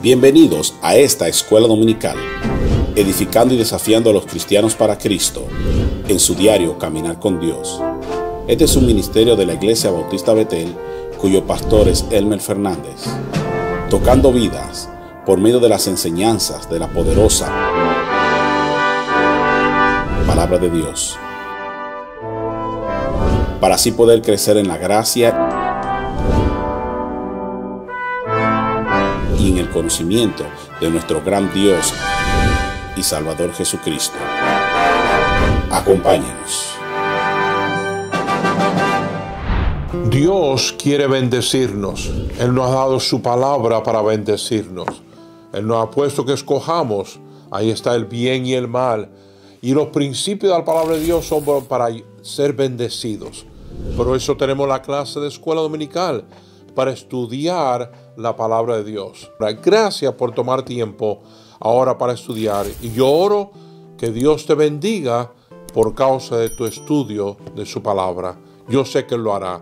Bienvenidos a esta escuela dominical, edificando y desafiando a los cristianos para Cristo, en su diario Caminar con Dios. Este es un ministerio de la Iglesia Bautista Betel, cuyo pastor es Elmer Fernández, tocando vidas por medio de las enseñanzas de la poderosa Palabra de Dios, para así poder crecer en la gracia y en el conocimiento de nuestro gran Dios y Salvador Jesucristo. Acompáñenos. Dios quiere bendecirnos. Él nos ha dado su palabra para bendecirnos. Él nos ha puesto que escojamos. Ahí está el bien y el mal. Y los principios de la palabra de Dios son para ser bendecidos. Por eso tenemos la clase de escuela dominical, para estudiar la palabra de Dios. Gracias por tomar tiempo ahora para estudiar. Y yo oro que Dios te bendiga por causa de tu estudio de su palabra. Yo sé que Él lo hará.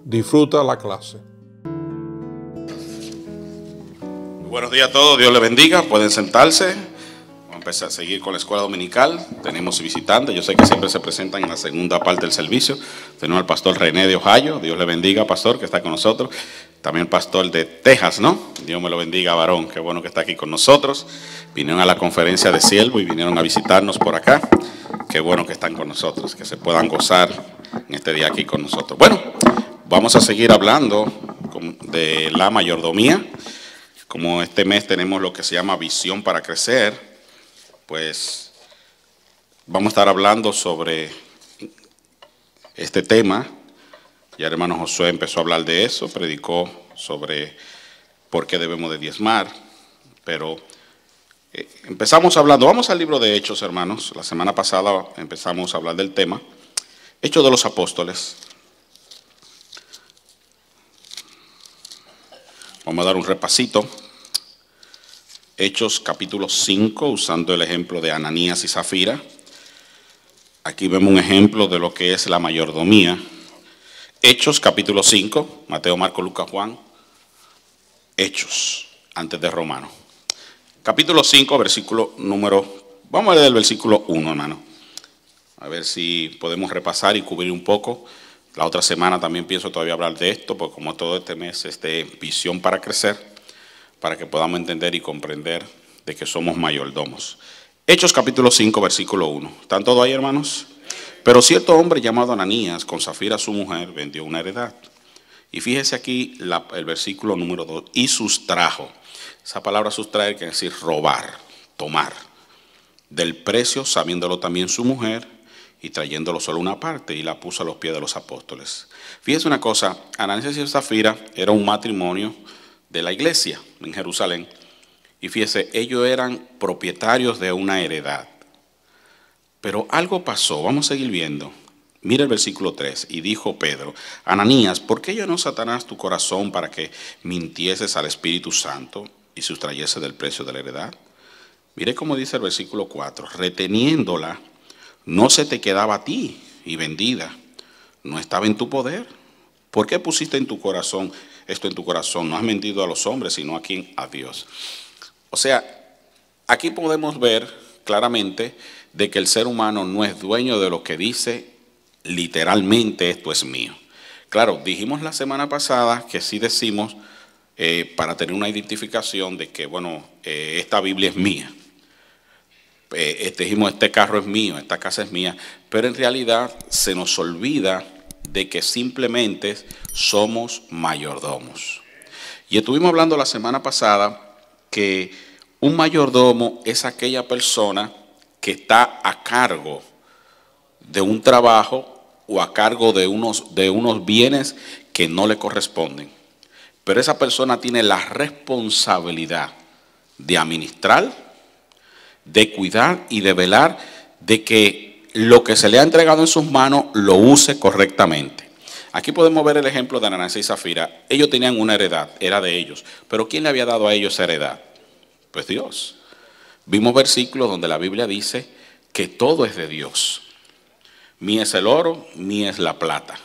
Disfruta la clase. Buenos días a todos, Dios les bendiga. Pueden sentarse. Vamos a empezar a seguir con la escuela dominical. Tenemos visitantes, yo sé que siempre se presentan en la segunda parte del servicio. Tenemos al pastor René de Ohio. Dios le bendiga, pastor, que está con nosotros. También el pastor de Texas, ¿no? Dios me lo bendiga, varón. Qué bueno que está aquí con nosotros. Vinieron a la conferencia de Siervo y vinieron a visitarnos por acá. Qué bueno que están con nosotros, que se puedan gozar en este día aquí con nosotros. Bueno, vamos a seguir hablando de la mayordomía. Como este mes tenemos lo que se llama visión para crecer, pues vamos a estar hablando sobre este tema. Ya el hermano Josué empezó a hablar de eso, predicó sobre por qué debemos de diezmar, pero empezamos hablando, vamos al libro de Hechos, hermanos. La semana pasada empezamos a hablar del tema, Hechos de los Apóstoles. Vamos a dar un repasito. Hechos capítulo 5, usando el ejemplo de Ananías y Zafira. Aquí vemos un ejemplo de lo que es la mayordomía. Hechos capítulo 5, Mateo, Marcos, Lucas, Juan. Hechos, antes de Romanos. Capítulo 5, versículo número, vamos a leer el versículo 1, hermano. A ver si podemos repasar y cubrir un poco. La otra semana también pienso todavía hablar de esto, porque como todo este mes es de visión para crecer, para que podamos entender y comprender de que somos mayordomos. Hechos capítulo 5, versículo 1. ¿Están todos ahí, hermanos? Pero cierto hombre llamado Ananías, con Zafira su mujer, vendió una heredad. Y fíjese aquí el versículo número 2. Y sustrajo. Esa palabra sustraer quiere decir robar, tomar. Del precio, sabiéndolo también su mujer, y trayéndolo solo una parte, y la puso a los pies de los apóstoles. Fíjese una cosa, Ananías y Zafira era un matrimonio de la iglesia en Jerusalén. Y fíjese, ellos eran propietarios de una heredad. Pero algo pasó, vamos a seguir viendo. Mira el versículo 3, y dijo Pedro, Ananías, ¿por qué llenó Satanás tu corazón para que mintieses al Espíritu Santo y sustrayese del precio de la heredad? Mire cómo dice el versículo 4, reteniéndola, no se te quedaba a ti y vendida, no estaba en tu poder. ¿Por qué pusiste en tu corazón esto en tu corazón? No has mentido a los hombres, sino a quién, a Dios. O sea, aquí podemos ver claramente de que el ser humano no es dueño de lo que dice literalmente esto es mío. Claro, dijimos la semana pasada que sí decimos para tener una identificación de que, bueno, esta Biblia es mía. Dijimos, este carro es mío, esta casa es mía. Pero en realidad se nos olvida de que simplemente somos mayordomos. Y estuvimos hablando la semana pasada que un mayordomo es aquella persona que está a cargo de un trabajo o a cargo de unos bienes que no le corresponden. Pero esa persona tiene la responsabilidad de administrar, de cuidar y de velar de que lo que se le ha entregado en sus manos lo use correctamente. Aquí podemos ver el ejemplo de Ananías y Zafira. Ellos tenían una heredad, era de ellos. Pero ¿quién le había dado a ellos esa heredad? Pues Dios. Vimos versículos donde la Biblia dice que todo es de Dios. Mía es el oro, mía es la plata.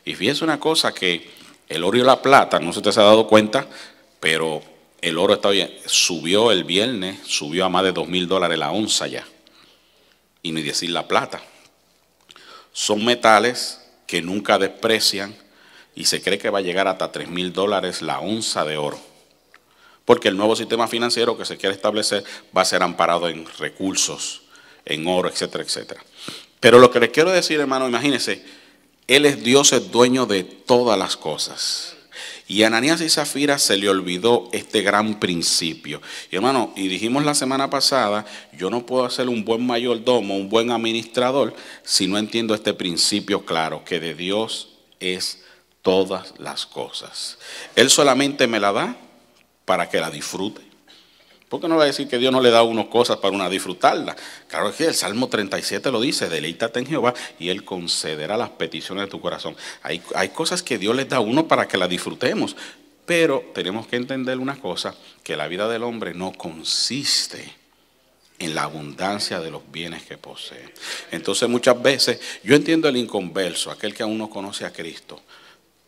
Y fíjese una cosa, que el oro y la plata, no sé si usted se ha dado cuenta, pero El oro está bien, subió el viernes, subió a más de $2,000 la onza ya. Y ni decir la plata. Son metales que nunca desprecian y se cree que va a llegar hasta $3,000 la onza de oro. Porque el nuevo sistema financiero que se quiere establecer va a ser amparado en recursos, en oro, etcétera, etcétera. Pero lo que les quiero decir, hermano, imagínense, Él es Dios, es dueño de todas las cosas. Y a Ananías y Zafira se le olvidó este gran principio. Y hermano, y dijimos la semana pasada, yo no puedo ser un buen mayordomo, un buen administrador, si no entiendo este principio claro, que de Dios es todas las cosas. Él solamente me la da para que la disfrute. ¿Por qué no va a decir que Dios no le da a uno cosas para una disfrutarla? Claro que el Salmo 37 lo dice, deleítate en Jehová y Él concederá las peticiones de tu corazón. Hay cosas que Dios les da a uno para que las disfrutemos, pero tenemos que entender una cosa, que la vida del hombre no consiste en la abundancia de los bienes que posee. Entonces muchas veces, yo entiendo el inconverso, aquel que aún no conoce a Cristo,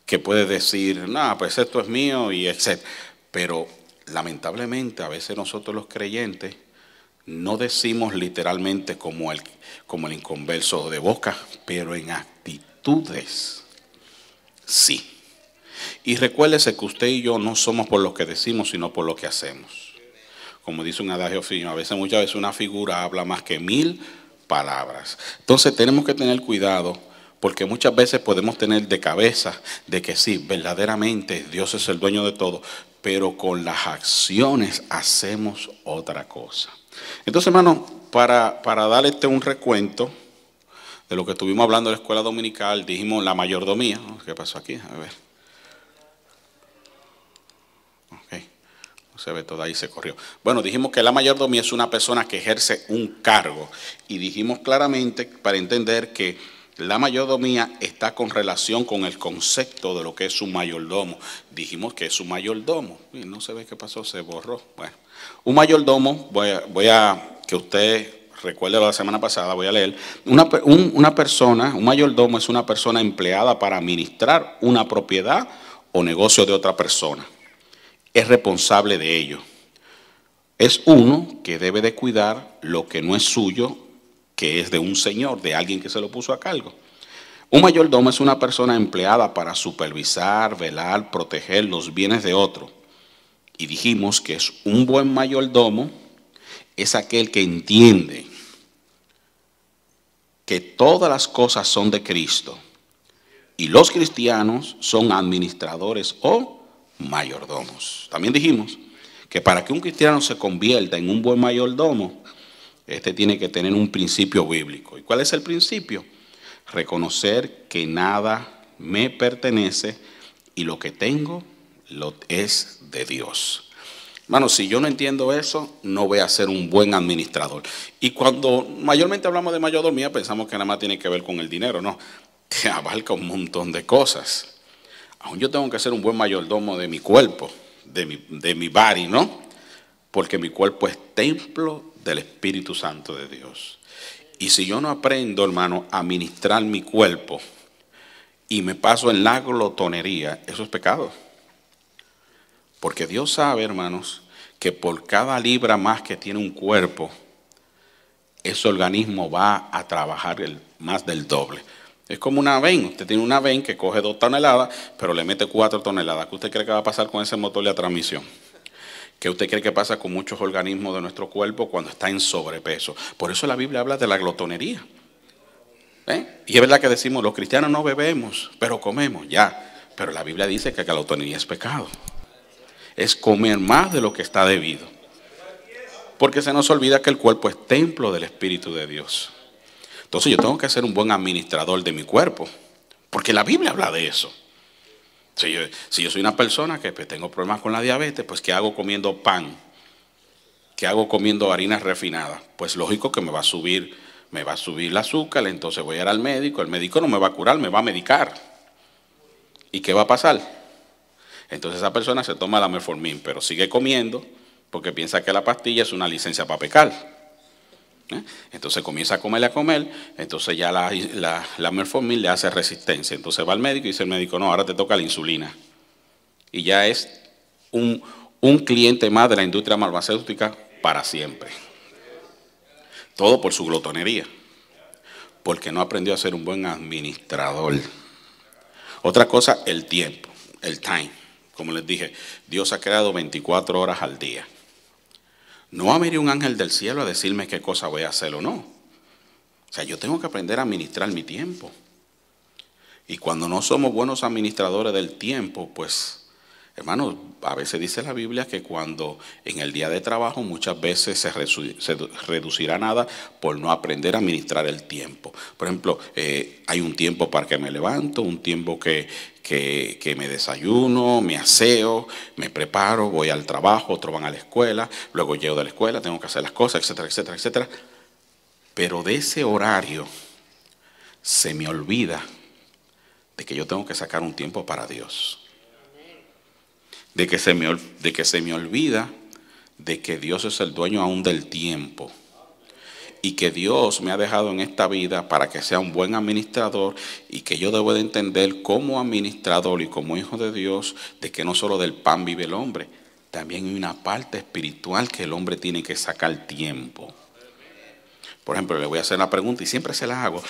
que puede decir, no, pues esto es mío y etcétera. Pero lamentablemente a veces nosotros los creyentes no decimos literalmente como el inconverso de boca, pero en actitudes sí. Y recuérdese que usted y yo no somos por lo que decimos, sino por lo que hacemos. Como dice un adagio fino, muchas veces una figura habla más que 1,000 palabras. Entonces tenemos que tener cuidado, porque muchas veces podemos tener de cabeza de que sí, verdaderamente Dios es el dueño de todo, pero con las acciones hacemos otra cosa. Entonces, hermano, para darle un recuento de lo que estuvimos hablando en la escuela dominical, dijimos la mayordomía. ¿Qué pasó aquí? A ver. Ok, no se ve todo ahí, se corrió. Bueno, dijimos que la mayordomía es una persona que ejerce un cargo. Y dijimos claramente, para entender que la mayordomía está con relación con el concepto de lo que es un mayordomo. Dijimos que es un mayordomo. No se ve qué pasó, se borró. Bueno, un mayordomo, voy a que usted recuerde la semana pasada, voy a leer. Una persona, un mayordomo es una persona empleada para administrar una propiedad o negocio de otra persona. Es responsable de ello. Es uno que debe de cuidar lo que no es suyo, que es de un señor, de alguien que se lo puso a cargo. Un mayordomo es una persona empleada para supervisar, velar, proteger los bienes de otro. Y dijimos que es un buen mayordomo, es aquel que entiende que todas las cosas son de Cristo y los cristianos son administradores o mayordomos. También dijimos que para que un cristiano se convierta en un buen mayordomo, este tiene que tener un principio bíblico. ¿Y cuál es el principio? Reconocer que nada me pertenece y lo que tengo es de Dios. Hermano, si yo no entiendo eso, no voy a ser un buen administrador. Y cuando mayormente hablamos de mayordomía, pensamos que nada más tiene que ver con el dinero. No, que abarca un montón de cosas. Aún yo tengo que ser un buen mayordomo de mi cuerpo, de mi body, ¿no? Porque mi cuerpo es templo del Espíritu Santo de Dios. Y si yo no aprendo, hermano, a administrar mi cuerpo y me paso en la glotonería, eso es pecado. Porque Dios sabe, hermanos, que por cada libra más que tiene un cuerpo, ese organismo va a trabajar más del doble. Es como una ven, usted tiene una ven que coge 2 toneladas, pero le mete 4 toneladas. ¿Qué usted cree que va a pasar con ese motor de transmisión? ¿Qué usted cree que pasa con muchos organismos de nuestro cuerpo cuando está en sobrepeso? Por eso la Biblia habla de la glotonería. Y es verdad que decimos, los cristianos no bebemos, pero comemos, ya. Pero la Biblia dice que la glotonería es pecado. Es comer más de lo que está debido. Porque se nos olvida que el cuerpo es templo del Espíritu de Dios. Entonces yo tengo que ser un buen administrador de mi cuerpo. Porque la Biblia habla de eso. Si yo soy una persona que tengo problemas con la diabetes, pues ¿qué hago comiendo pan? ¿Qué hago comiendo harinas refinadas? Pues lógico que me va a subir el azúcar, entonces voy a ir al médico. El médico no me va a curar, me va a medicar. ¿Y qué va a pasar? Entonces esa persona se toma la metformin, pero sigue comiendo porque piensa que la pastilla es una licencia para pecar. Entonces comienza a comer, entonces ya la metformin le hace resistencia. Entonces va al médico y dice el médico, no, ahora te toca la insulina. Y ya es un cliente más de la industria farmacéutica para siempre. Todo por su glotonería, porque no aprendió a ser un buen administrador. Otra cosa, el tiempo, el time. Como les dije, Dios ha creado 24 horas al día. No va a venir un ángel del cielo a decirme qué cosa voy a hacer o no. O sea, yo tengo que aprender a administrar mi tiempo. Y cuando no somos buenos administradores del tiempo, pues, hermanos, a veces dice la Biblia que cuando en el día de trabajo muchas veces se reducirá nada por no aprender a administrar el tiempo. Por ejemplo, hay un tiempo para que me levanto, un tiempo que me desayuno, me aseo, me preparo, voy al trabajo, otros van a la escuela, luego llego de la escuela, tengo que hacer las cosas, etcétera, etcétera, etcétera. Pero de ese horario se me olvida de que yo tengo que sacar un tiempo para Dios. De que se me olvida de que Dios es el dueño aún del tiempo. Y que Dios me ha dejado en esta vida para que sea un buen administrador y que yo debo de entender como administrador y como hijo de Dios de que no solo del pan vive el hombre, también hay una parte espiritual que el hombre tiene que sacar tiempo. Por ejemplo, le voy a hacer la pregunta y siempre se la hago.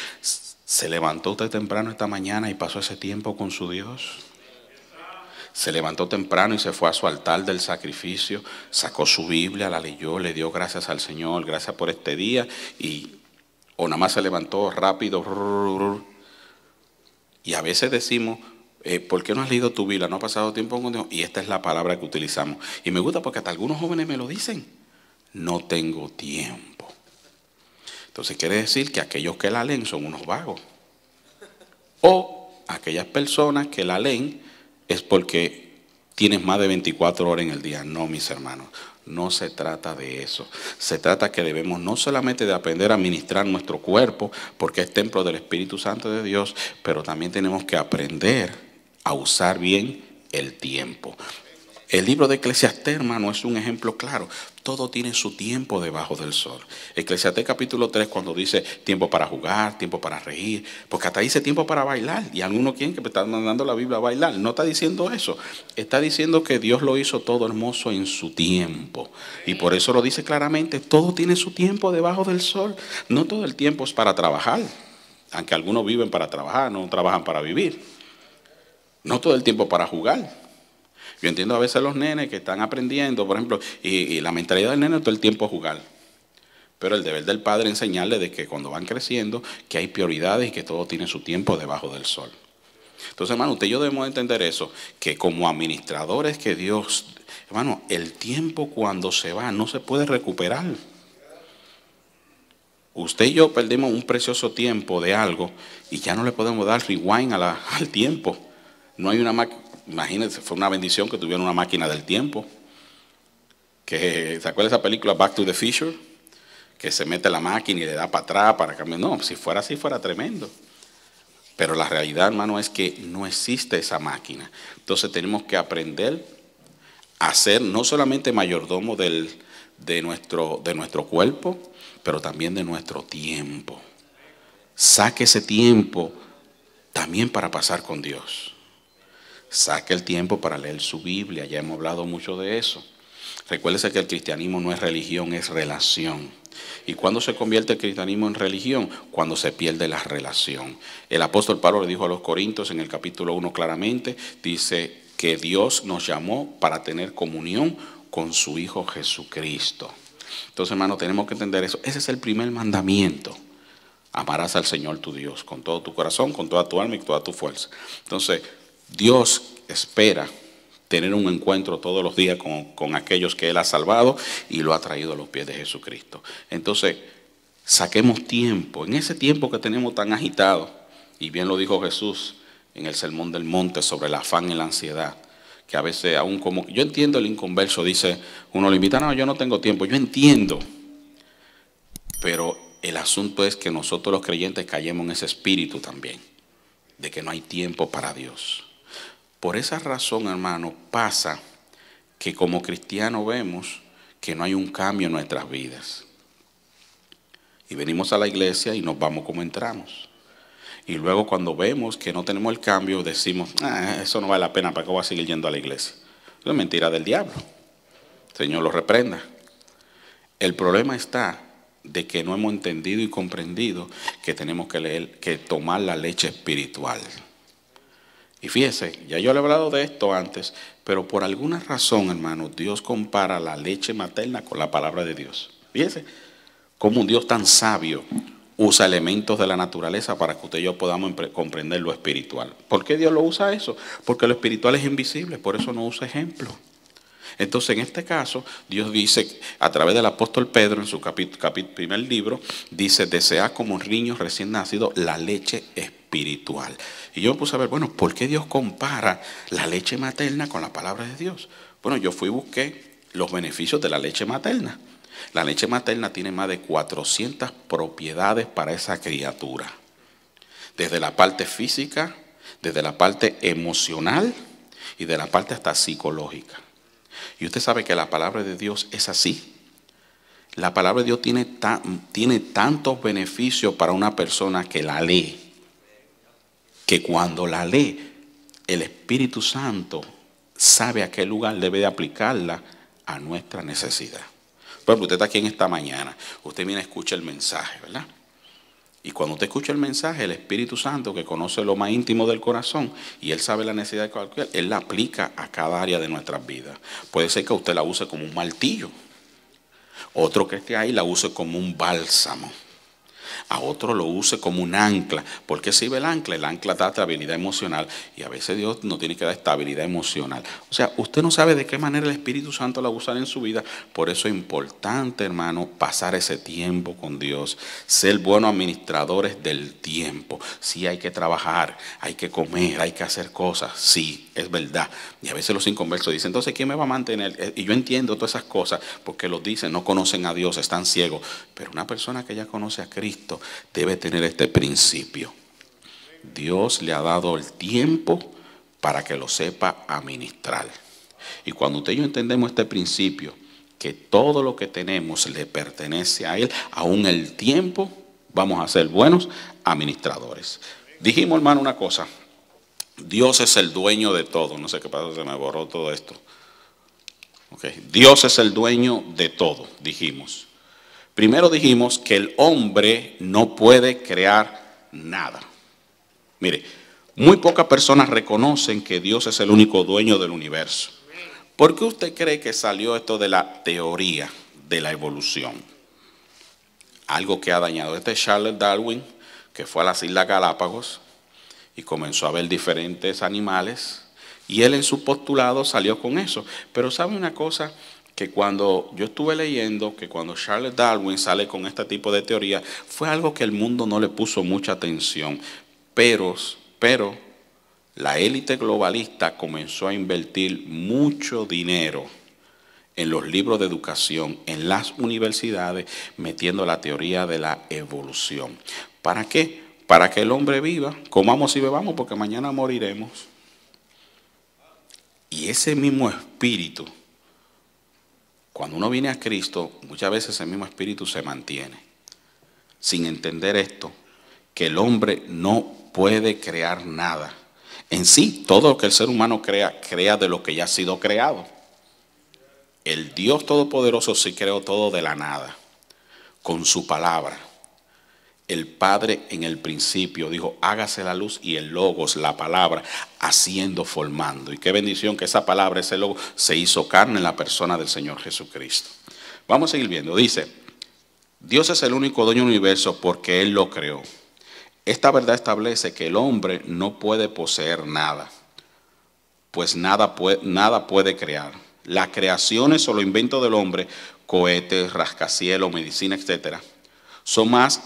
¿Se levantó usted temprano esta mañana y pasó ese tiempo con su Dios? Se levantó temprano y se fue a su altar del sacrificio, sacó su Biblia, la leyó, le dio gracias al Señor, gracias por este día, o nada más se levantó rápido. Y a veces decimos, ¿por qué no has leído tu Biblia? ¿No ha pasado tiempo con Dios? Y esta es la palabra que utilizamos. Y me gusta porque hasta algunos jóvenes me lo dicen, no tengo tiempo. Entonces quiere decir que aquellos que la leen son unos vagos. O aquellas personas que la leen es porque tienes más de 24 horas en el día. No, mis hermanos, no se trata de eso. Se trata que debemos no solamente de aprender a administrar nuestro cuerpo, porque es templo del Espíritu Santo de Dios, pero también tenemos que aprender a usar bien el tiempo. El libro de Eclesiastés, hermano, es un ejemplo claro. Todo tiene su tiempo debajo del sol. Eclesiastés capítulo 3 cuando dice tiempo para jugar, tiempo para reír, porque hasta dice tiempo para bailar. Y algunos quieren que me están mandando la Biblia a bailar. No está diciendo eso. Está diciendo que Dios lo hizo todo hermoso en su tiempo. Y por eso lo dice claramente, todo tiene su tiempo debajo del sol. No todo el tiempo es para trabajar. Aunque algunos viven para trabajar, no trabajan para vivir. No todo el tiempo para jugar. Yo entiendo a veces los nenes que están aprendiendo, por ejemplo, y la mentalidad del nene todo el tiempo es jugar. Pero el deber del padre es enseñarle de que cuando van creciendo, que hay prioridades y que todo tiene su tiempo debajo del sol. Entonces, hermano, usted y yo debemos entender eso, que como administradores que Dios, hermano, el tiempo cuando se va no se puede recuperar. Usted y yo perdimos un precioso tiempo de algo y ya no le podemos dar rewind al tiempo. No hay una máquina. Imagínense, fue una bendición que tuvieron una máquina del tiempo. ¿Se acuerda de esa película Back to the Future? Que se mete la máquina y le da para atrás para cambiar. No, si fuera así fuera tremendo. Pero la realidad, hermano, es que no existe esa máquina. Entonces tenemos que aprender a ser no solamente mayordomo de nuestro cuerpo, pero también de nuestro tiempo. Saque ese tiempo también para pasar con Dios. Saque el tiempo para leer su Biblia, ya hemos hablado mucho de eso. Recuérdese que el cristianismo no es religión, es relación. ¿Y cuándo se convierte el cristianismo en religión? Cuando se pierde la relación. El apóstol Pablo le dijo a los Corintios en el capítulo 1 claramente, dice que Dios nos llamó para tener comunión con su Hijo Jesucristo. Entonces, hermano, tenemos que entender eso. Ese es el primer mandamiento. Amarás al Señor tu Dios con todo tu corazón, con toda tu alma y toda tu fuerza. Entonces, Dios espera tener un encuentro todos los días con aquellos que Él ha salvado y lo ha traído a los pies de Jesucristo. Entonces, saquemos tiempo, en ese tiempo que tenemos tan agitado, y bien lo dijo Jesús en el Sermón del Monte sobre el afán y la ansiedad, que a veces aún como, yo entiendo el inconverso, dice, uno le invita, no, yo no tengo tiempo, yo entiendo, pero el asunto es que nosotros los creyentes callemos en ese espíritu también, de que no hay tiempo para Dios. Por esa razón, hermano, pasa que como cristianos vemos que no hay un cambio en nuestras vidas. Y venimos a la iglesia y nos vamos como entramos. Y luego cuando vemos que no tenemos el cambio, decimos, eso no vale la pena, ¿para qué voy a seguir yendo a la iglesia? Eso es mentira del diablo. Señor lo reprenda. El problema está de que no hemos entendido y comprendido que tenemos que tomar la leche espiritual. Y fíjese, ya yo le he hablado de esto antes, pero por alguna razón, hermano, Dios compara la leche materna con la palabra de Dios. Fíjese, cómo un Dios tan sabio usa elementos de la naturaleza para que usted y yo podamos comprender lo espiritual. ¿Por qué Dios lo usa eso? Porque lo espiritual es invisible, por eso no usa ejemplos. Entonces, en este caso, Dios dice, a través del apóstol Pedro, en su primer libro, dice, desea como un niño recién nacido la leche espiritual. Y yo me puse a ver, bueno, ¿por qué Dios compara la leche materna con la palabra de Dios? Bueno, yo fui y busqué los beneficios de la leche materna. La leche materna tiene más de 400 propiedades para esa criatura. Desde la parte física, desde la parte emocional y de la parte hasta psicológica. Y usted sabe que la palabra de Dios es así. La palabra de Dios tiene tantos beneficios para una persona que la lee, que cuando la lee, el Espíritu Santo sabe a qué lugar debe de aplicarla a nuestra necesidad. Por ejemplo, usted está aquí en esta mañana, usted viene a escuchar el mensaje, ¿verdad? Y cuando usted escucha el mensaje, el Espíritu Santo, que conoce lo más íntimo del corazón, y Él sabe la necesidad de cualquiera, Él la aplica a cada área de nuestras vidas. Puede ser que usted la use como un martillo, otro que esté ahí la use como un bálsamo, a otro lo use como un ancla. ¿Por qué sirve el ancla? El ancla da estabilidad emocional y a veces Dios no tiene que dar estabilidad emocional. O sea, usted no sabe de qué manera el Espíritu Santo la va a usar en su vida. Por eso es importante, hermano, pasar ese tiempo con Dios, ser buenos administradores del tiempo. Sí, hay que trabajar, hay que comer, hay que hacer cosas. Sí, es verdad. Y a veces los inconversos dicen, entonces, ¿quién me va a mantener? Y yo entiendo todas esas cosas porque los dicen, no conocen a Dios, están ciegos. Pero una persona que ya conoce a Cristo debe tener este principio. Dios le ha dado el tiempo para que lo sepa administrar. Y cuando usted y yo entendemos este principio, que todo lo que tenemos le pertenece a Él, aún el tiempo, vamos a ser buenos administradores. Dijimos, hermano, una cosa. Dios es el dueño de todo. No sé qué pasa, se me borró todo esto. Okay. Dios es el dueño de todo, dijimos. Primero dijimos que el hombre no puede crear nada. Mire, muy pocas personas reconocen que Dios es el único dueño del universo. ¿Por qué usted cree que salió esto de la teoría de la evolución? Algo que ha dañado. Este es Charles Darwin, que fue a las Islas Galápagos y comenzó a ver diferentes animales. Y él en su postulado salió con eso. Pero ¿sabe una cosa? Que cuando yo estuve leyendo, que cuando Charles Darwin sale con este tipo de teoría, fue algo que el mundo no le puso mucha atención. Pero la élite globalista comenzó a invertir mucho dinero en los libros de educación, en las universidades, metiendo la teoría de la evolución. ¿Para qué? Para que el hombre viva, comamos y bebamos, porque mañana moriremos. Y ese mismo espíritu, cuando uno viene a Cristo, muchas veces el mismo espíritu se mantiene. Sin entender esto, que el hombre no puede crear nada. En sí, todo lo que el ser humano crea de lo que ya ha sido creado. El Dios Todopoderoso sí creó todo de la nada, con su palabra. El Padre en el principio dijo, hágase la luz, y el Logos, la palabra, haciendo, formando. Y qué bendición que esa palabra, ese Logos, se hizo carne en la persona del Señor Jesucristo. Vamos a seguir viendo. Dice, Dios es el único dueño del universo porque Él lo creó. Esta verdad establece que el hombre no puede poseer nada, pues nada puede crear. Las creaciones o los inventos del hombre, cohetes, rascacielos, medicina, etc., son más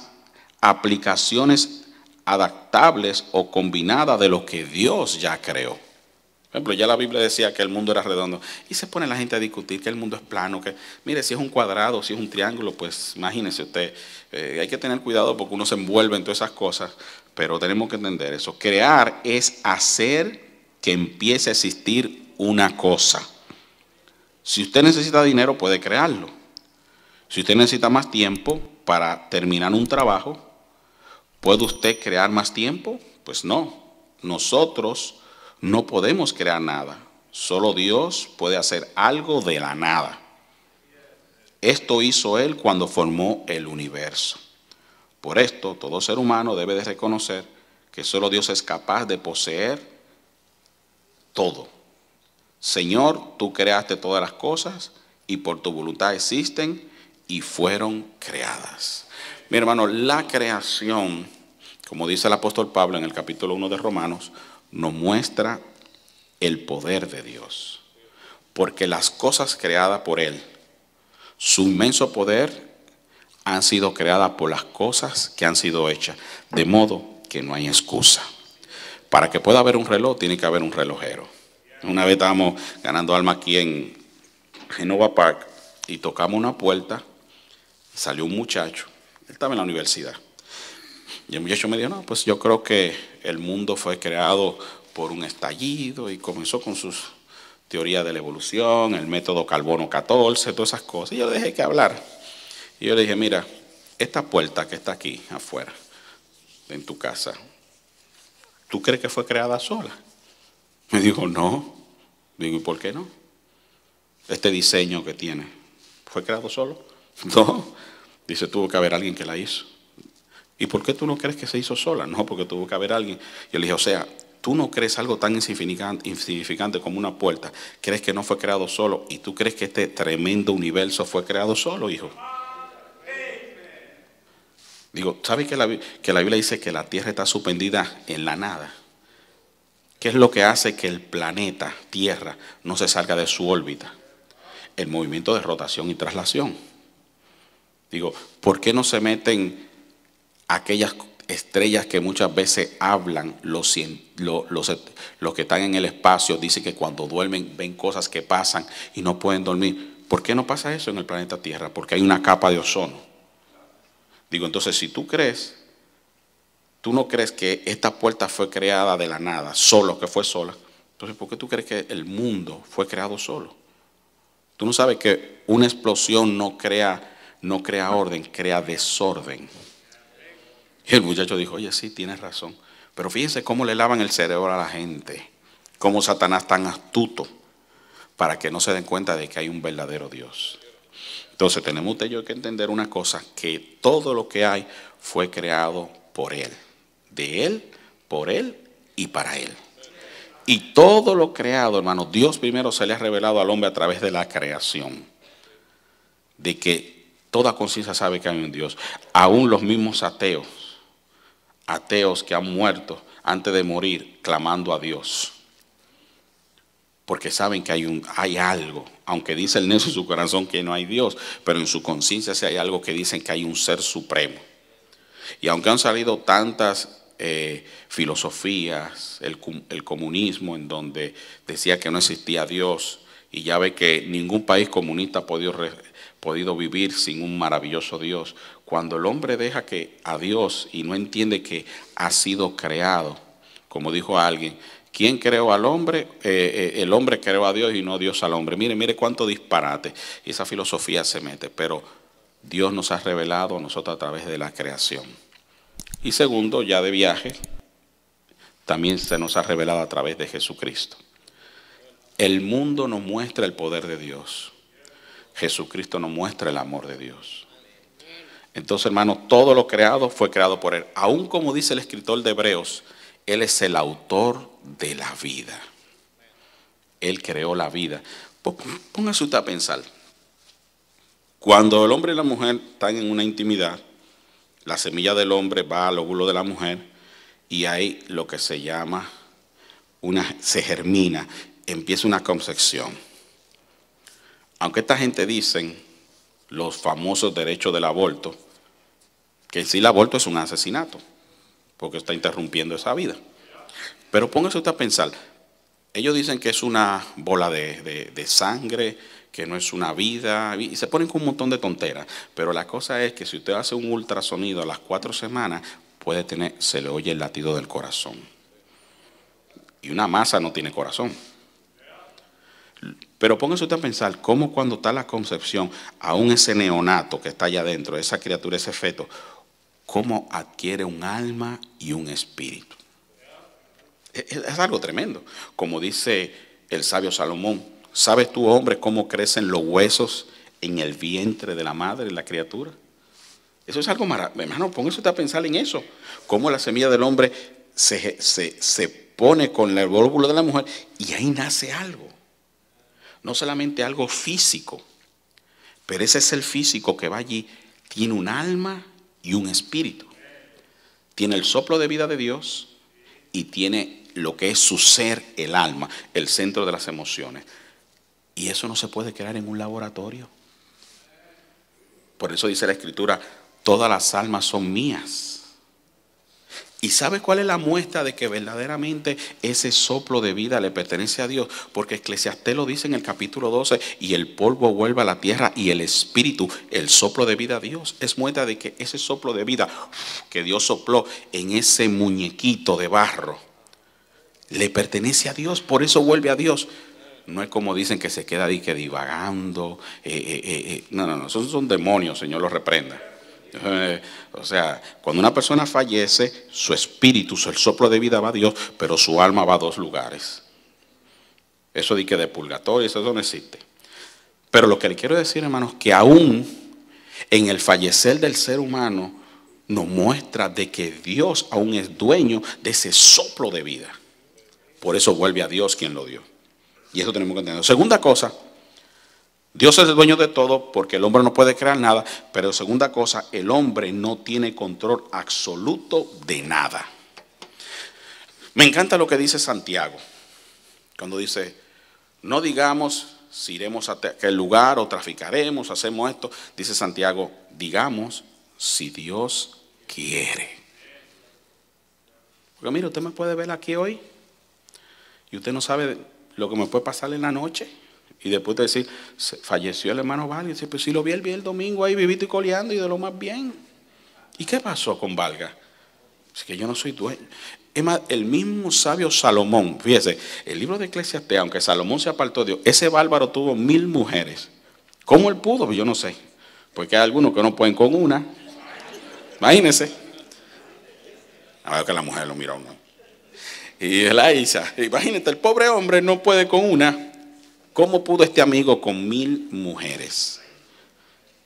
aplicaciones adaptables o combinadas de lo que Dios ya creó. Por ejemplo, ya la Biblia decía que el mundo era redondo y se pone la gente a discutir que el mundo es plano, que mire, si es un cuadrado, si es un triángulo, pues imagínese usted, hay que tener cuidado porque uno se envuelve en todas esas cosas, pero tenemos que entender eso. Crear es hacer que empiece a existir una cosa. Si usted necesita dinero, puede crearlo. Si usted necesita más tiempo para terminar un trabajo, ¿puede usted crear más tiempo? Pues no. Nosotros no podemos crear nada. Solo Dios puede hacer algo de la nada. Esto hizo Él cuando formó el universo. Por esto, todo ser humano debe de reconocer que solo Dios es capaz de poseer todo. Señor, tú creaste todas las cosas y por tu voluntad existen y fueron creadas. Mi hermano, la creación, como dice el apóstol Pablo en el capítulo 1 de Romanos, nos muestra el poder de Dios. Porque las cosas creadas por Él, su inmenso poder, han sido creadas por las cosas que han sido hechas. De modo que no hay excusa. Para que pueda haber un reloj, tiene que haber un relojero. Una vez estábamos ganando alma aquí en Genova Park y tocamos una puerta. Salió un muchacho, él estaba en la universidad. Y el muchacho me dijo, no, pues yo creo que el mundo fue creado por un estallido, y comenzó con sus teorías de la evolución, el método carbono 14, todas esas cosas. Y yo le dejé que hablar. Y yo le dije, mira, esta puerta que está aquí afuera, en tu casa, ¿tú crees que fue creada sola? Me dijo, no. Digo, ¿y por qué no? Este diseño que tiene, ¿fue creado solo? No. Dice, tuvo que haber alguien que la hizo. ¿Y por qué tú no crees que se hizo sola? No, porque tuvo que haber alguien. Yo le dije, o sea, tú no crees algo tan insignificante como una puerta. ¿Crees que no fue creado solo? ¿Y tú crees que este tremendo universo fue creado solo, hijo? Digo, ¿sabes que la Biblia dice que la tierra está suspendida en la nada? ¿Qué es lo que hace que el planeta Tierra no se salga de su órbita? El movimiento de rotación y traslación. Digo, ¿por qué no se meten aquellas estrellas que muchas veces hablan, los que están en el espacio, dicen que cuando duermen ven cosas que pasan y no pueden dormir? ¿Por qué no pasa eso en el planeta Tierra? Porque hay una capa de ozono. Digo, entonces si tú no crees que esta puerta fue creada de la nada, solo, que fue sola, entonces ¿por qué tú crees que el mundo fue creado solo? Tú no sabes que una explosión no crea orden, crea desorden. Y el muchacho dijo, oye, sí, tienes razón. Pero fíjense cómo le lavan el cerebro a la gente, cómo Satanás es tan astuto para que no se den cuenta de que hay un verdadero Dios. Entonces tenemos usted y yo que entender una cosa, que todo lo que hay fue creado por Él, de Él, por Él y para Él. Y todo lo creado, hermano, Dios primero se le ha revelado al hombre a través de la creación, de que toda conciencia sabe que hay un Dios. Aún los mismos ateos que han muerto antes de morir clamando a Dios, porque saben que hay algo, aunque dice el necio en su corazón que no hay Dios, pero en su conciencia sí hay algo que dicen que hay un ser supremo. Y aunque han salido tantas filosofías, el comunismo, en donde decía que no existía Dios, y ya ve que ningún país comunista ha podido vivir sin un maravilloso Dios. Cuando el hombre deja a Dios y no entiende que ha sido creado, como dijo alguien, ¿quién creó al hombre? El hombre creó a Dios y no Dios al hombre. Mire cuánto disparate. Y esa filosofía se mete, pero Dios nos ha revelado a nosotros a través de la creación. Y segundo, ya de viaje, también se nos ha revelado a través de Jesucristo. El mundo nos muestra el poder de Dios. Jesucristo nos muestra el amor de Dios. Entonces, hermano, todo lo creado fue creado por Él. Aún como dice el escritor de Hebreos, Él es el autor de la vida. Él creó la vida. Póngase usted a pensar. Cuando el hombre y la mujer están en una intimidad, la semilla del hombre va al óvulo de la mujer y hay lo que se llama, se germina, empieza una concepción. Aunque esta gente dicen, los famosos derechos del aborto, que en sí el aborto es un asesinato, porque está interrumpiendo esa vida. Pero póngase usted a pensar, ellos dicen que es una bola de sangre, que no es una vida, y se ponen con un montón de tonteras. Pero la cosa es que si usted hace un ultrasonido a las 4 semanas, se le oye el latido del corazón. Y una masa no tiene corazón. Pero póngase usted a pensar cómo cuando está la concepción, aún ese neonato que está allá adentro, esa criatura, ese feto, cómo adquiere un alma y un espíritu. Es algo tremendo. Como dice el sabio Salomón, ¿sabes tú, hombre, cómo crecen los huesos en el vientre de la madre, la criatura. Eso es algo maravilloso. Hermano, póngase usted a pensar en eso. Cómo la semilla del hombre se pone con el óvulo de la mujer y ahí nace algo. No solamente algo físico, pero ese es el físico que va allí. Tiene un alma y un espíritu. Tiene el soplo de vida de Dios y tiene lo que es su ser, el alma, el centro de las emociones. Y eso no se puede crear en un laboratorio. Por eso dice la Escritura, todas las almas son mías. ¿Y sabe cuál es la muestra de que verdaderamente ese soplo de vida le pertenece a Dios? Porque Eclesiastés lo dice en el capítulo 12, y el polvo vuelve a la tierra y el espíritu, el soplo de vida a Dios. Es muestra de que ese soplo de vida que Dios sopló en ese muñequito de barro, le pertenece a Dios, por eso vuelve a Dios. No es como dicen que se queda ahí que divagando. No, esos son demonios, Señor los reprenda. O sea, cuando una persona fallece, su espíritu, el soplo de vida va a Dios, pero su alma va a dos lugares. Eso de que de purgatorio, eso no existe. Pero lo que le quiero decir, hermanos, que aún en el fallecer del ser humano nos muestra de que Dios aún es dueño de ese soplo de vida. Por eso vuelve a Dios quien lo dio. Y eso tenemos que entender. Segunda cosa, Dios es el dueño de todo porque el hombre no puede crear nada. Pero segunda cosa, el hombre no tiene control absoluto de nada. Me encanta lo que dice Santiago. Cuando dice, no digamos si iremos a aquel lugar o traficaremos, hacemos esto. Dice Santiago, digamos si Dios quiere. Porque mire, usted me puede ver aquí hoy y usted no sabe lo que me puede pasar en la noche. Y después de decir, falleció el hermano Valga. Y dice, pues sí lo vi el domingo ahí vivito y coleando y de lo más bien. ¿Y qué pasó con Valga? Es que yo no soy dueño. Es más, el mismo sabio Salomón, fíjese, el libro de Eclesiastés, aunque Salomón se apartó de Dios, ese bárbaro tuvo 1000 mujeres. ¿Cómo él pudo? Pues yo no sé. Porque hay algunos que no pueden con una. Imagínense. A ver que la mujer lo miró, ¿no? Y la Isa, imagínate, el pobre hombre no puede con una. ¿Cómo pudo este amigo con 1000 mujeres?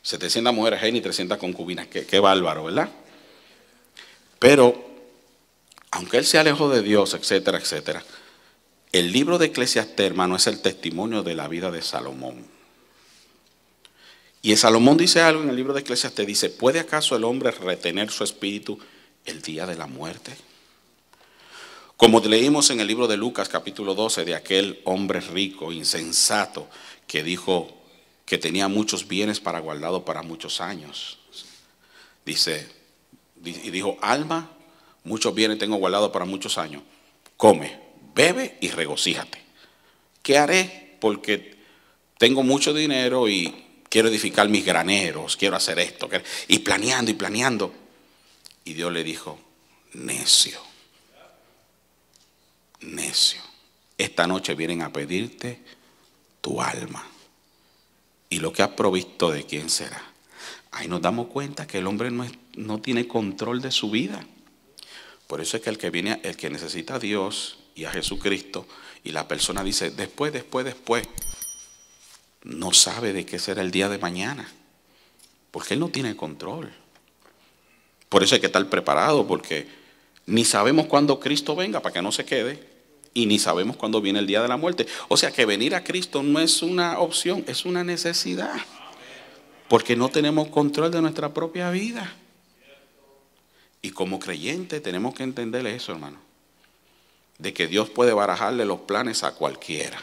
700 mujeres y 300 concubinas. Qué bárbaro, ¿verdad? Pero, aunque él se alejó de Dios, etcétera, etcétera, el libro de Eclesiastés, hermano, es el testimonio de la vida de Salomón. Y Salomón dice algo en el libro de Eclesiastés, dice, ¿puede acaso el hombre retener su espíritu el día de la muerte? Como leímos en el libro de Lucas capítulo 12 de aquel hombre rico, insensato, que dijo que tenía muchos bienes para guardado para muchos años. Dice, y dijo, alma, muchos bienes tengo guardado para muchos años. Come, bebe y regocíjate. ¿Qué haré? Porque tengo mucho dinero y quiero edificar mis graneros, quiero hacer esto. Y planeando y planeando. Y Dios le dijo, necio. Necio, esta noche vienen a pedirte tu alma y lo que has provisto, ¿de quién será? Ahí nos damos cuenta que el hombre no tiene control de su vida. Por eso es que el que necesita a Dios y a Jesucristo, y la persona dice después, no sabe de qué será el día de mañana, porque él no tiene control. Por eso hay que estar preparado, porque ni sabemos cuándo Cristo venga para que no se quede. Y ni sabemos cuándo viene el día de la muerte. O sea que venir a Cristo no es una opción, es una necesidad. Porque no tenemos control de nuestra propia vida. Y como creyentes tenemos que entender eso, hermano. De que Dios puede barajarle los planes a cualquiera.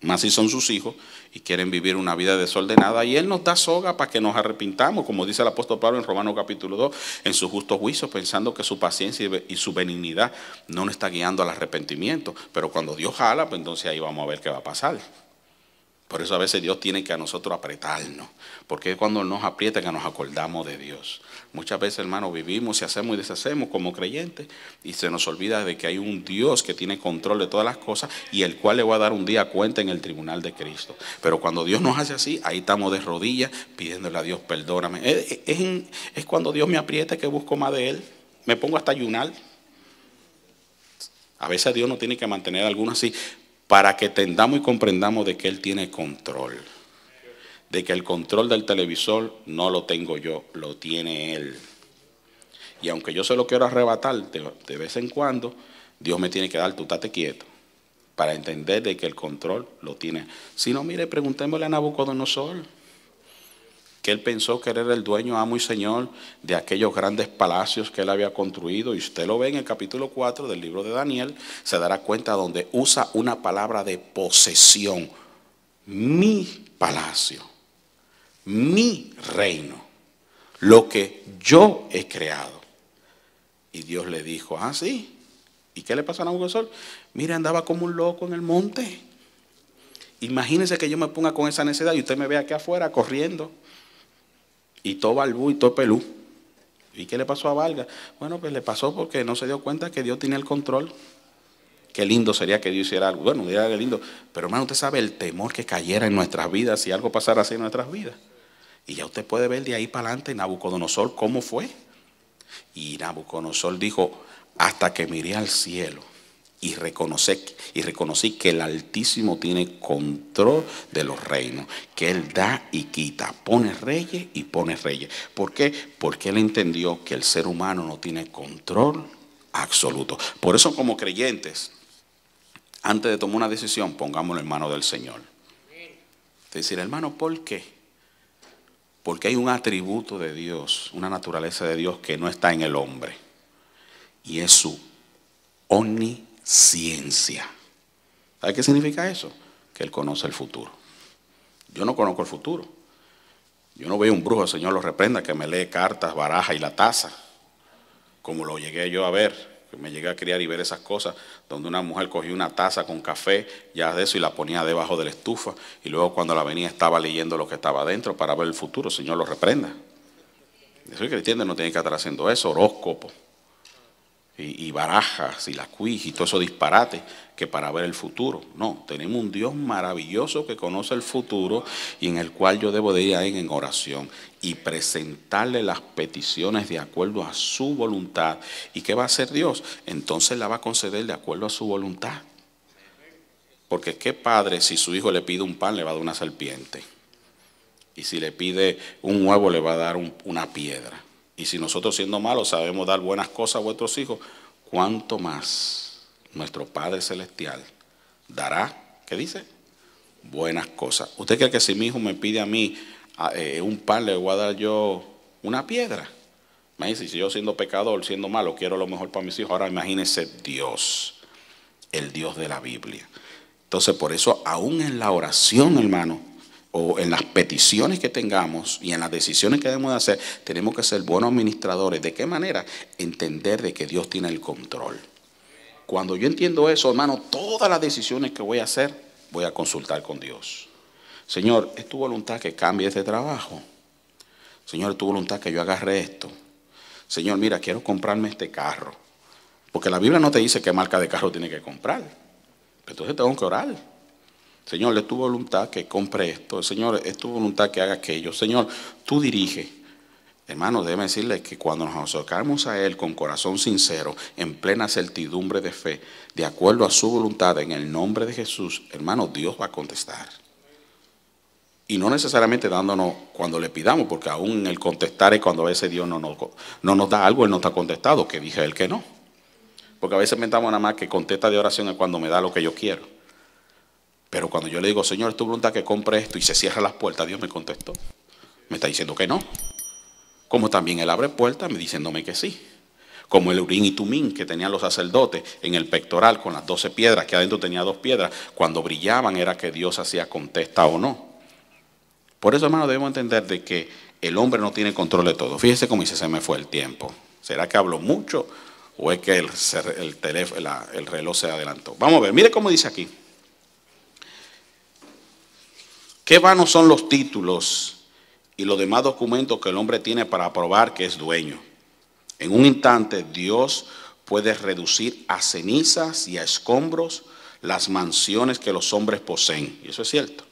Más si son sus hijos y quieren vivir una vida desordenada. Y Él nos da soga para que nos arrepintamos, como dice el apóstol Pablo en Romanos capítulo 2, en su justo juicio, pensando que su paciencia y su benignidad no nos está guiando al arrepentimiento. Pero cuando Dios jala, pues entonces ahí vamos a ver qué va a pasar. Por eso a veces Dios tiene que a nosotros apretarnos. Porque es cuando nos aprieta que nos acordamos de Dios. Muchas veces, hermano, vivimos y hacemos y deshacemos como creyentes y se nos olvida de que hay un Dios que tiene control de todas las cosas y el cual le va a dar un día cuenta en el tribunal de Cristo. Pero cuando Dios nos hace así, ahí estamos de rodillas pidiéndole a Dios, perdóname. Es cuando Dios me aprieta que busco más de Él. Me pongo hasta ayunar. A veces Dios nos tiene que mantener algunos así para que entendamos y comprendamos de que Él tiene control. de que el control del televisor no lo tengo yo, lo tiene Él. Y aunque yo se lo quiero arrebatar de vez en cuando, Dios me tiene que dar, tú estate quieto, para entender de que el control lo tiene. Si no, mire, preguntémosle a Nabucodonosor, que él pensó que él era el dueño, amo y señor de aquellos grandes palacios que él había construido. Y usted lo ve en el capítulo 4 del libro de Daniel, se dará cuenta donde usa una palabra de posesión. Mi palacio, mi reino, lo que yo he creado. Y Dios le dijo, ah, sí. ¿Y qué le pasó a Nabucodonosor? Mire, andaba como un loco en el monte. Imagínese que yo me ponga con esa necesidad y usted me ve aquí afuera corriendo. Y todo balbú y todo pelú. ¿Y qué le pasó a Valga? Bueno, pues le pasó porque no se dio cuenta que Dios tenía el control. Qué lindo sería que Dios hiciera algo. Bueno, diría que lindo. Pero hermano, usted sabe el temor que cayera en nuestras vidas si algo pasara así en nuestras vidas. Y ya usted puede ver de ahí para adelante Nabucodonosor cómo fue. Y Nabucodonosor dijo, hasta que miré al cielo y reconocí que el Altísimo tiene control de los reinos, que Él da y quita, pone reyes y pone reyes. ¿Por qué? Porque Él entendió que el ser humano no tiene control absoluto. Por eso, como creyentes, antes de tomar una decisión, pongámoslo en manos del Señor. Es decir, hermano, ¿por qué? Porque hay un atributo de Dios, una naturaleza de Dios que no está en el hombre, y es su omnisciencia. ¿Sabe qué significa eso? Que Él conoce el futuro. Yo no conozco el futuro. Yo no veo un brujo, el Señor lo reprenda, que me lee cartas, baraja y la taza, como lo llegué yo a ver. Me llegué a criar y ver esas cosas, donde una mujer cogía una taza con café, ya de eso, y la ponía debajo de la estufa, y luego cuando la venía estaba leyendo lo que estaba adentro para ver el futuro. El Señor lo reprenda. Yo soy cristiano, no tiene que estar haciendo eso, horóscopo, y barajas, y la cuij, y todo eso disparate, que para ver el futuro. No, tenemos un Dios maravilloso que conoce el futuro, y en el cual yo debo de ir ahí en oración, y presentarle las peticiones de acuerdo a su voluntad. ¿Y qué va a hacer Dios? Entonces la va a conceder de acuerdo a su voluntad. Porque qué padre, si su hijo le pide un pan, le va a dar una serpiente. Y si le pide un huevo, le va a dar una piedra. Y si nosotros, siendo malos, sabemos dar buenas cosas a vuestros hijos, ¿cuánto más nuestro Padre Celestial dará? ¿Qué dice? Buenas cosas. ¿Usted cree que si mi hijo me pide a mí un pan, le voy a dar yo una piedra? Me dice, si yo siendo pecador, siendo malo, quiero lo mejor para mis hijos. Ahora imagínese Dios, el Dios de la Biblia. Entonces, por eso, aún en la oración, hermano, o en las peticiones que tengamos y en las decisiones que debemos de hacer, tenemos que ser buenos administradores. ¿De qué manera? Entender de que Dios tiene el control. Cuando yo entiendo eso, hermano, todas las decisiones que voy a hacer, voy a consultar con Dios. Señor, ¿es tu voluntad que cambie este trabajo? Señor, ¿es tu voluntad que yo agarre esto? Señor, mira, quiero comprarme este carro. Porque la Biblia no te dice qué marca de carro tiene que comprar. Entonces tengo que orar. Señor, es tu voluntad que compre esto. Señor, es tu voluntad que haga aquello. Señor, tú dirige. Hermano, déjeme decirle que cuando nos acercamos a Él con corazón sincero, en plena certidumbre de fe, de acuerdo a su voluntad, en el nombre de Jesús, hermano, Dios va a contestar. Y no necesariamente dándonos cuando le pidamos, porque aún en el contestar es cuando a veces Dios no nos da algo, Él no está contestado, que dije Él que no. Porque a veces pensamos nada más que contesta de oración es cuando me da lo que yo quiero. Pero cuando yo le digo, Señor, es tu voluntad que compre esto, y se cierran las puertas, Dios me contestó. Me está diciendo que no. Como también Él abre puertas diciéndome que sí. Como el Urim y Tumim que tenían los sacerdotes en el pectoral con las 12 piedras, que adentro tenía 2 piedras. Cuando brillaban era que Dios hacía contesta o no. Por eso, hermano, debemos entender de que el hombre no tiene control de todo. Fíjese cómo dice, se me fue el tiempo. ¿Será que hablo mucho o es que el reloj se adelantó? Vamos a ver, mire cómo dice aquí. Qué vanos son los títulos y los demás documentos que el hombre tiene para probar que es dueño. En un instante Dios puede reducir a cenizas y a escombros las mansiones que los hombres poseen. Y eso es cierto.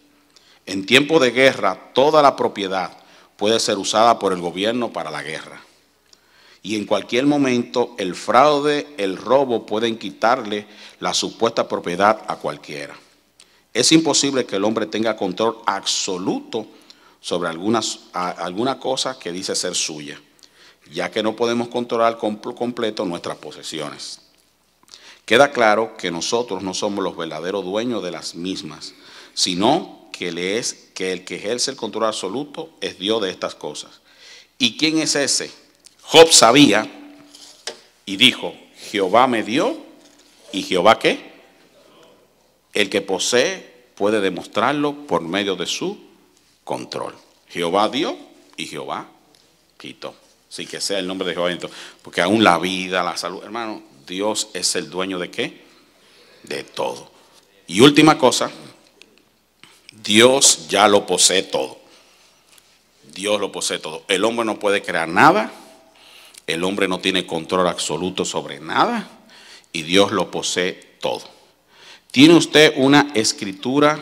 En tiempo de guerra, toda la propiedad puede ser usada por el gobierno para la guerra. Y en cualquier momento el fraude, el robo pueden quitarle la supuesta propiedad a cualquiera. Es imposible que el hombre tenga control absoluto sobre alguna cosa que dice ser suya, ya que no podemos controlar completo nuestras posesiones. Queda claro que nosotros no somos los verdaderos dueños de las mismas, sino que el que ejerce el control absoluto es Dios de estas cosas. ¿Y quién es ese? Job sabía y dijo, Jehová me dio, ¿y Jehová qué? El que posee puede demostrarlo por medio de su control. Jehová dio y Jehová quitó. Así que sea el nombre de Jehová bendito. Porque aún la vida, la salud, hermano, Dios es el dueño de ¿qué? De todo. Y última cosa, Dios ya lo posee todo. Dios lo posee todo. El hombre no puede crear nada. El hombre no tiene control absoluto sobre nada. Y Dios lo posee todo. ¿Tiene usted una escritura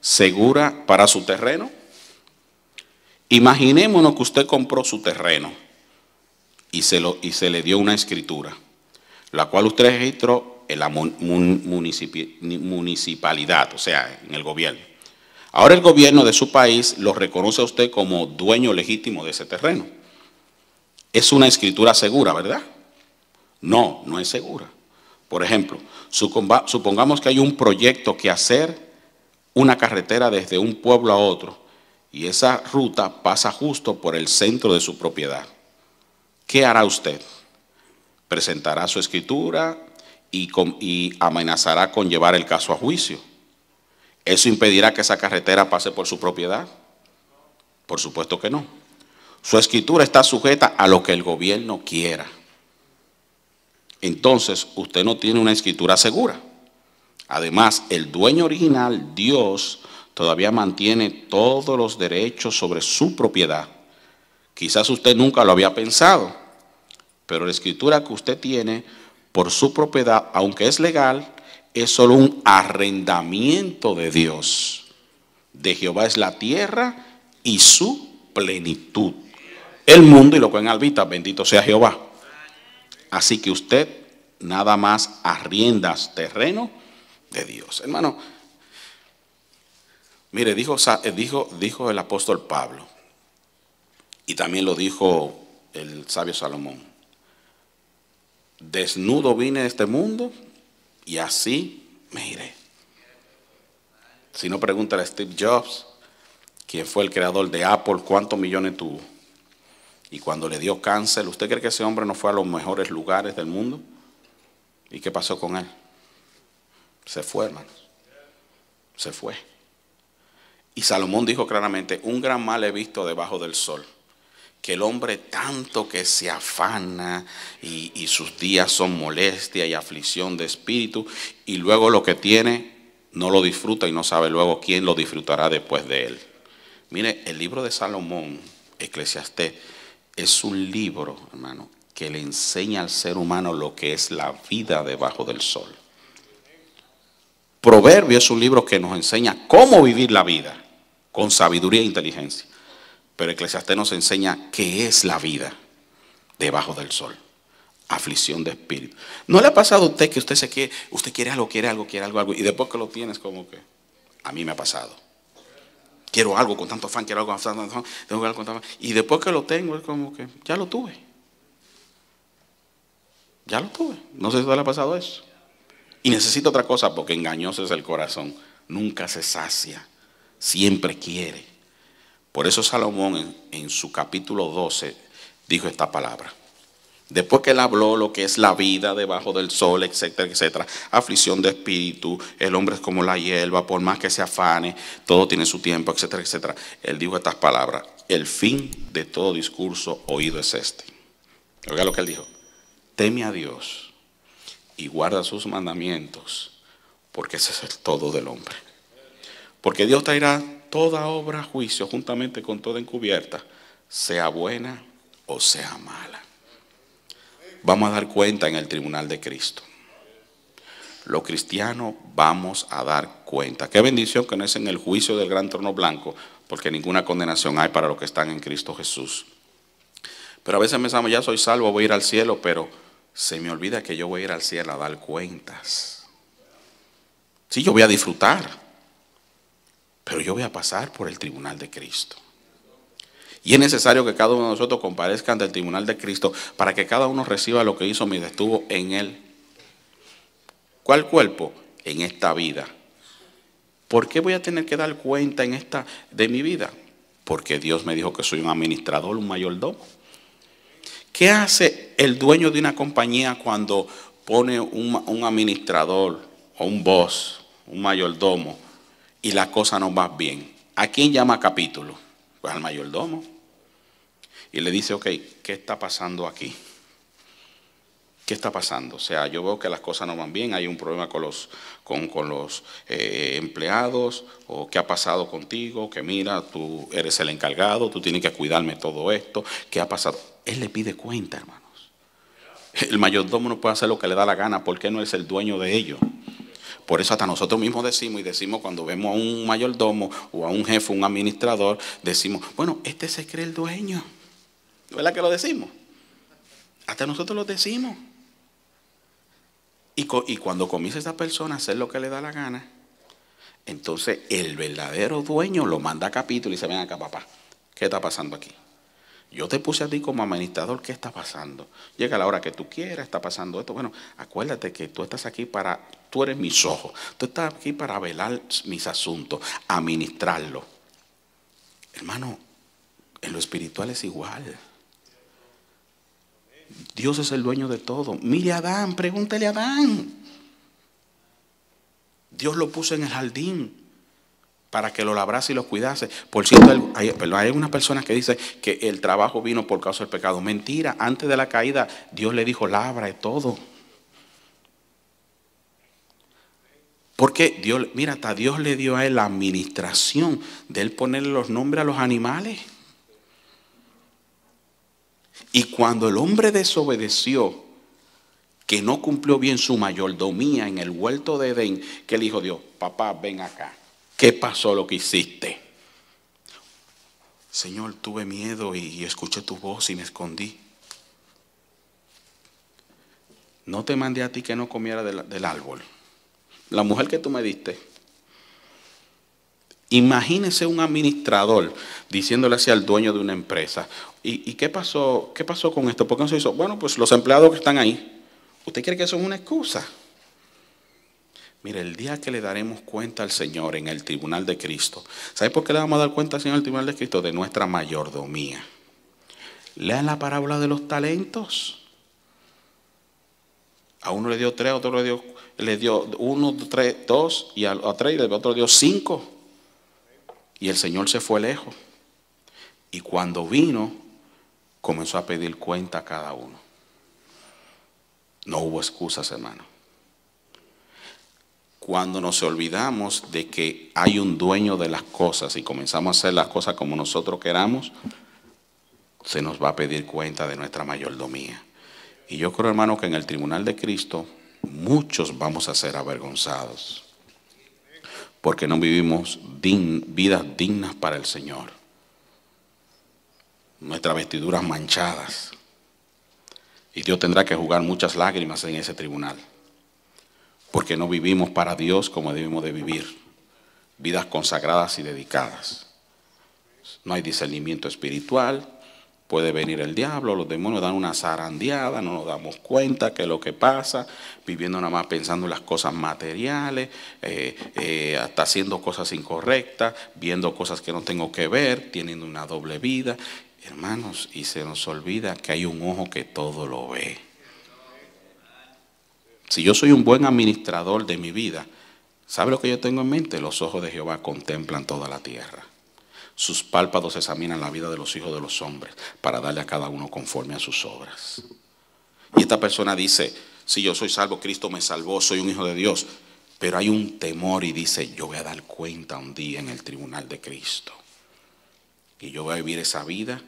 segura para su terreno? Imaginémonos que usted compró su terreno y se le dio una escritura, la cual usted registró en la municipalidad, o sea, en el gobierno. Ahora el gobierno de su país lo reconoce a usted como dueño legítimo de ese terreno. Es una escritura segura, ¿verdad? No, no es segura. Por ejemplo, supongamos que hay un proyecto que hacer una carretera desde un pueblo a otro y esa ruta pasa justo por el centro de su propiedad. ¿Qué hará usted? Presentará su escritura y amenazará con llevar el caso a juicio. ¿Eso impedirá que esa carretera pase por su propiedad? Por supuesto que no. Su escritura está sujeta a lo que el gobierno quiera. Entonces, usted no tiene una escritura segura. Además, el dueño original, Dios, todavía mantiene todos los derechos sobre su propiedad. Quizás usted nunca lo había pensado, pero la escritura que usted tiene por su propiedad, aunque es legal, es solo un arrendamiento de Dios. De Jehová es la tierra y su plenitud. El mundo y lo que en habita, bendito sea Jehová. Así que usted nada más arrienda terreno de Dios. Hermano, mire, dijo el apóstol Pablo, y también lo dijo el sabio Salomón: desnudo vine a este mundo y así me iré. Si no, pregúntale a Steve Jobs, quien fue el creador de Apple, cuántos millones tuvo. Y cuando le dio cáncer, ¿usted cree que ese hombre no fue a los mejores lugares del mundo? ¿Y qué pasó con él? Se fue, hermanos. Se fue. Y Salomón dijo claramente: un gran mal he visto debajo del sol, que el hombre tanto que se afana y sus días son molestia y aflicción de espíritu, y luego lo que tiene no lo disfruta y no sabe luego quién lo disfrutará después de él. Mire, el libro de Salomón, Eclesiastés, es un libro, hermano, que le enseña al ser humano lo que es la vida debajo del sol. Proverbios es un libro que nos enseña cómo vivir la vida con sabiduría e inteligencia. Pero Eclesiastés nos enseña qué es la vida debajo del sol. Aflicción de espíritu. ¿No le ha pasado a usted que usted quiere algo, y después que lo tiene es como que? A mí me ha pasado. Quiero algo con tanto afán, quiero algo con tanto afán, y después que lo tengo es como que ya lo tuve. Ya lo tuve. No sé si le ha pasado eso. Y necesito otra cosa, porque engañoso es el corazón. Nunca se sacia. Siempre quiere. Por eso Salomón en su capítulo 12 dijo esta palabra. Después que él habló lo que es la vida debajo del sol, etcétera, etcétera, aflicción de espíritu, el hombre es como la hierba, por más que se afane, todo tiene su tiempo, etcétera, etcétera. Él dijo estas palabras: el fin de todo discurso oído es este. Oiga lo que él dijo: teme a Dios y guarda sus mandamientos, porque ese es el todo del hombre. Porque Dios traerá toda obra a juicio juntamente con toda encubierta, sea buena o sea mala. Vamos a dar cuenta en el tribunal de Cristo. Los cristianos vamos a dar cuenta. Qué bendición que no es en el juicio del gran trono blanco, porque ninguna condenación hay para los que están en Cristo Jesús. Pero a veces pensamos: ya soy salvo, voy a ir al cielo, pero se me olvida que yo voy a ir al cielo a dar cuentas. Sí, yo voy a disfrutar, pero yo voy a pasar por el tribunal de Cristo. Y es necesario que cada uno de nosotros comparezca ante el tribunal de Cristo para que cada uno reciba lo que hizo mientras estuvo en él. ¿Cuál cuerpo? En esta vida. ¿Por qué voy a tener que dar cuenta de mi vida? Porque Dios me dijo que soy un administrador, un mayordomo. ¿Qué hace el dueño de una compañía cuando pone un administrador o un boss, un mayordomo, y la cosa no va bien? ¿A quién llama a capítulo? Pues al mayordomo. Y le dice, ok, ¿qué está pasando aquí? ¿Qué está pasando? O sea, yo veo que las cosas no van bien, hay un problema con los empleados, o qué ha pasado contigo, que mira, tú eres el encargado, tú tienes que cuidarme todo esto, ¿qué ha pasado? Él le pide cuenta, hermanos. El mayordomo no puede hacer lo que le da la gana porque no es el dueño de ellos. Por eso hasta nosotros mismos decimos cuando vemos a un mayordomo o a un jefe, un administrador, decimos, bueno, este se cree el dueño. ¿Verdad que lo decimos? Hasta nosotros lo decimos. Y cuando comienza esa persona a hacer lo que le da la gana, entonces el verdadero dueño lo manda a capítulo y dice, ven acá, papá, ¿qué está pasando aquí? Yo te puse a ti como administrador, ¿qué está pasando? Llega la hora que tú quieras, está pasando esto. Bueno, acuérdate que tú estás aquí tú eres mis ojos, tú estás aquí para velar mis asuntos, administrarlo. Hermano, en lo espiritual es igual. Dios es el dueño de todo. Mire a Adán, pregúntele a Adán. Dios lo puso en el jardín para que lo labrase y lo cuidase. Por cierto, hay algunas personas que dicen que el trabajo vino por causa del pecado. Mentira, antes de la caída Dios le dijo labra y todo. Porque Dios, mira, hasta Dios le dio a él la administración de él ponerle los nombres a los animales. Y cuando el hombre desobedeció, que no cumplió bien su mayordomía en el huerto de Edén, que le dijo Dios, papá, ven acá. ¿Qué pasó lo que hiciste? Señor, tuve miedo y escuché tu voz y me escondí. No te mandé a ti que no comiera del árbol. La mujer que tú me diste. Imagínese un administrador diciéndole así al dueño de una empresa. ¿Y qué pasó? ¿Qué pasó con esto? ¿Por qué no se hizo? Bueno, pues los empleados que están ahí. ¿Usted cree que eso es una excusa? Mire, el día que le daremos cuenta al Señor en el tribunal de Cristo, ¿sabe por qué le vamos a dar cuenta al Señor en el tribunal de Cristo? De nuestra mayordomía. Lean la parábola de los talentos. A uno le dio 3, a otro le dio 1, 3, 2, y a 3, y a otro le dio 5. Y el Señor se fue lejos. Y cuando vino, comenzó a pedir cuenta a cada uno. No hubo excusas, hermano. Cuando nos olvidamos de que hay un dueño de las cosas y comenzamos a hacer las cosas como nosotros queramos, se nos va a pedir cuenta de nuestra mayordomía. Y yo creo, hermano, que en el tribunal de Cristo muchos vamos a ser avergonzados porque no vivimos vidas dignas para el Señor. Nuestras vestiduras manchadas. Y Dios tendrá que jugar muchas lágrimas en ese tribunal. Porque no vivimos para Dios como debemos de vivir. Vidas consagradas y dedicadas. No hay discernimiento espiritual. Puede venir el diablo, los demonios dan una zarandeada, no nos damos cuenta que es lo que pasa, viviendo nada más pensando en las cosas materiales, hasta haciendo cosas incorrectas, viendo cosas que no tengo que ver, teniendo una doble vida. Hermanos, y se nos olvida que hay un ojo que todo lo ve. Si yo soy un buen administrador de mi vida, ¿sabe lo que yo tengo en mente? Los ojos de Jehová contemplan toda la tierra. Sus párpados examinan la vida de los hijos de los hombres para darle a cada uno conforme a sus obras. Y esta persona dice, si yo soy salvo, Cristo me salvó, soy un hijo de Dios. Pero hay un temor y dice, yo voy a dar cuenta un día en el tribunal de Cristo. Y yo voy a vivir esa vida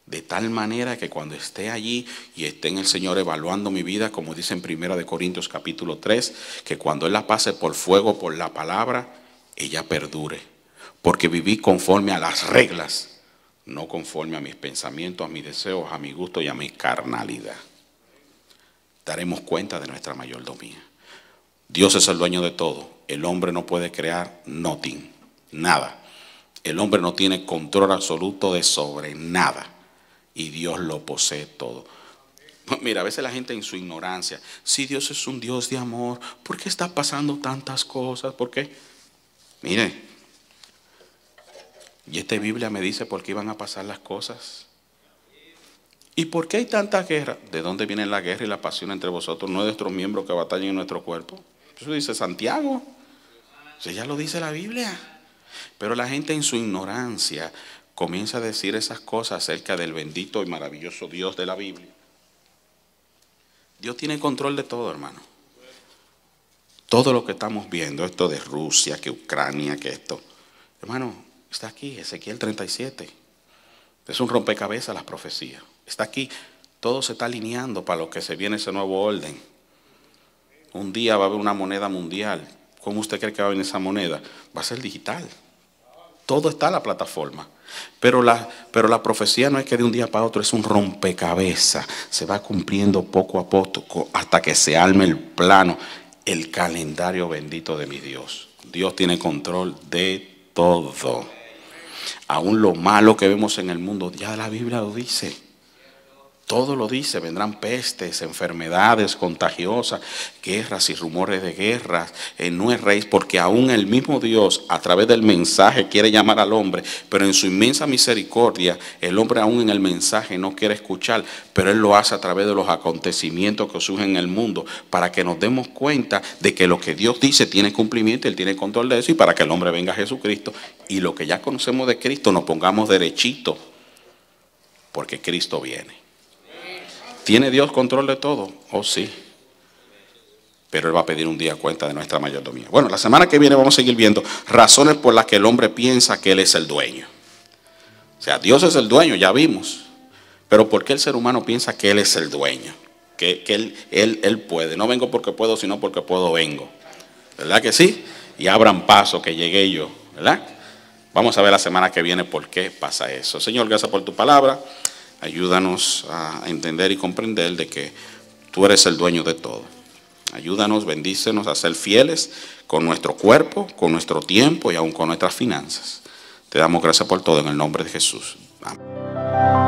de tal manera que cuando esté allí y esté en el Señor evaluando mi vida, como dice en 1 Corintios capítulo 3, que cuando Él la pase por fuego, por la palabra, ella perdure. Porque viví conforme a las reglas, no conforme a mis pensamientos, a mis deseos, a mi gusto y a mi carnalidad. Daremos cuenta de nuestra mayordomía. Dios es el dueño de todo. El hombre no puede crear nothing, nada. El hombre no tiene control absoluto de sobre nada y Dios lo posee todo. Mira, a veces la gente en su ignorancia, si Dios es un Dios de amor, ¿por qué está pasando tantas cosas? ¿Por qué? Mire, y esta Biblia me dice por qué iban a pasar las cosas. ¿Y por qué hay tanta guerra? ¿De dónde viene la guerra y la pasión entre vosotros? No es nuestros miembros que batallan en nuestro cuerpo. Eso dice Santiago. Eso ya lo dice la Biblia. Pero la gente en su ignorancia comienza a decir esas cosas acerca del bendito y maravilloso Dios de la Biblia. Dios tiene control de todo, hermano. Todo lo que estamos viendo, esto de Rusia, que Ucrania, que esto. Hermano, está aquí, Ezequiel 37. Es un rompecabezas las profecías. Está aquí, todo se está alineando para lo que se viene ese nuevo orden. Un día va a haber una moneda mundial. ¿Cómo usted cree que va a venir esa moneda? Va a ser digital. Todo está en la plataforma. Pero la profecía no es que de un día para otro, es un rompecabezas. Se va cumpliendo poco a poco hasta que se arme el plano, el calendario bendito de mi Dios. Dios tiene control de todo. Aún lo malo que vemos en el mundo, ya la Biblia lo dice. Todo lo dice, vendrán pestes, enfermedades contagiosas, guerras y rumores de guerras. No es rey, porque aún el mismo Dios a través del mensaje quiere llamar al hombre, pero en su inmensa misericordia el hombre aún en el mensaje no quiere escuchar, pero Él lo hace a través de los acontecimientos que surgen en el mundo, para que nos demos cuenta de que lo que Dios dice tiene cumplimiento, Él tiene control de eso, y para que el hombre venga a Jesucristo, y lo que ya conocemos de Cristo nos pongamos derechito, porque Cristo viene. ¿Tiene Dios control de todo? Oh, sí. Pero Él va a pedir un día cuenta de nuestra mayordomía. Bueno, la semana que viene vamos a seguir viendo razones por las que el hombre piensa que Él es el dueño. O sea, Dios es el dueño, ya vimos. Pero ¿por qué el ser humano piensa que Él es el dueño? Que él puede. No vengo porque puedo, sino porque puedo vengo. ¿Verdad que sí? Y abran paso que llegué yo. ¿Verdad? Vamos a ver la semana que viene por qué pasa eso. Señor, gracias por tu palabra. Ayúdanos a entender y comprender de que tú eres el dueño de todo. Ayúdanos, bendícenos a ser fieles con nuestro cuerpo, con nuestro tiempo y aún con nuestras finanzas. Te damos gracias por todo en el nombre de Jesús. Amén.